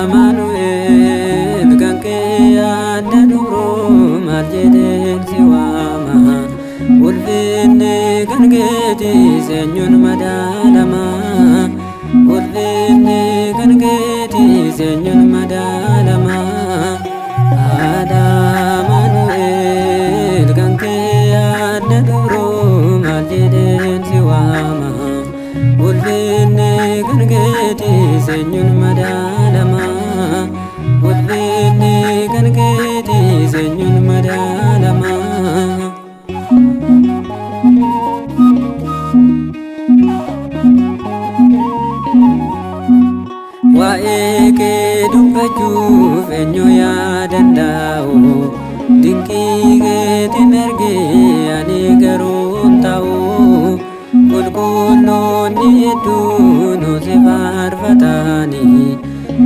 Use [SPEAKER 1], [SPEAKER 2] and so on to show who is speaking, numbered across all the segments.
[SPEAKER 1] Manuel kan ke ada duro marjeden siwama ulfinne kan geti senyun madalama ulfinne kan geti senyun madalama ada Manuel kan ke ada duro marjeden siwama ulfinne kan geti senyun madalama ulfinne kan geti senyun madalama wae ke dubbachuu eenyu yaadanda'u dinqii keetiin argee ani garuu hin ta'u qulqulloonni hedduun si faarfatanii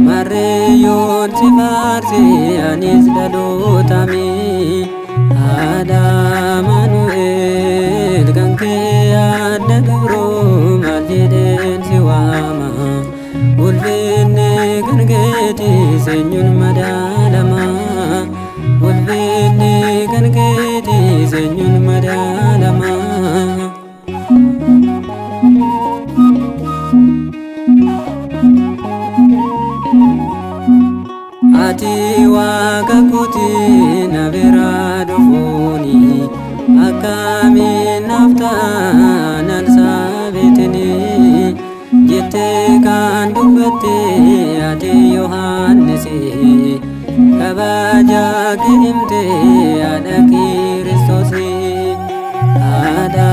[SPEAKER 1] marree yoon si faarse anis dhalootame haadha Manuel kan kee adda duroo maal jedheen si waama ulfinne kan keeti seenyuun madaalama ulfinne kan keeti seenyuun madaalama ati waaqa kooti na biraa dhufuuni akkamiin naaf taanaan saabitini jettee kan dubbatte ati Yohaannisi kabajaa kee himte haadha Kiristoosi haadha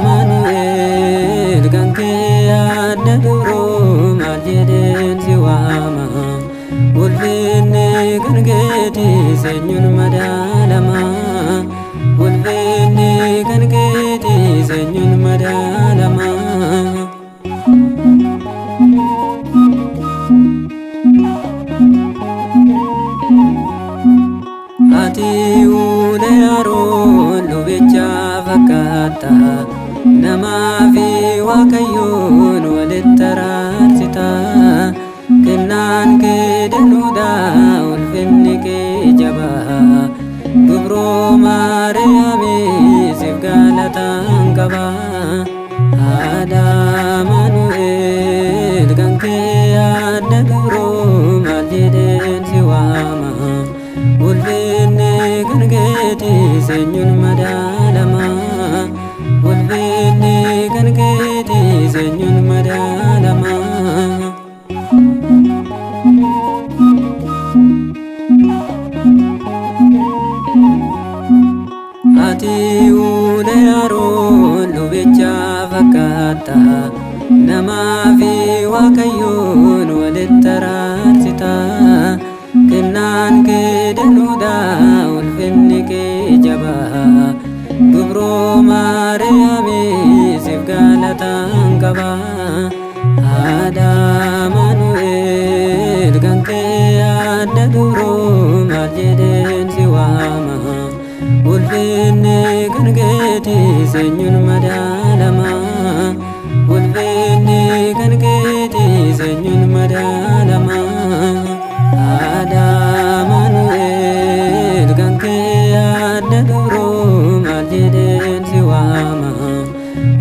[SPEAKER 1] Manuel kan kee adda duroo maal jedheen si waama ulfinne kan keeti seenyuun madaalama ulfinne kan keeti seenyuun madaalama ati ulee Aroon lubicha fakkaata namaa fi Waaqayyoon walitti araarsita kennaan kee danuudha ulfinni kee jabaa dubroo Maariyaamii siif galataan qaba haadha Manuel kan kee adda duroo maal jedheen si waama ulfinne kan keeti seenyuun madaalama ulfinne kan keeti seenyuun madaalama ati ulee Aroon lubicha fakkaata namaa fi Waaqayyoon walitti araarsita kennaan kee danuudha ulfinni kee jabaa dubroo Maariyaamii siif galataan qaba haadha Manuel kan kee adda duroo maal jedheen si waama ulfinne kan keeti seenyuun madaalama ulfinne kan keeti seenyuun madaalama haadha Manuel kan kee adda duroo maal jedheen si waama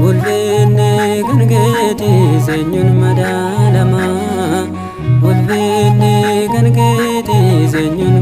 [SPEAKER 1] ulfinne kan keeti seenyuun madaalama ulfinne kan keeti seenyuun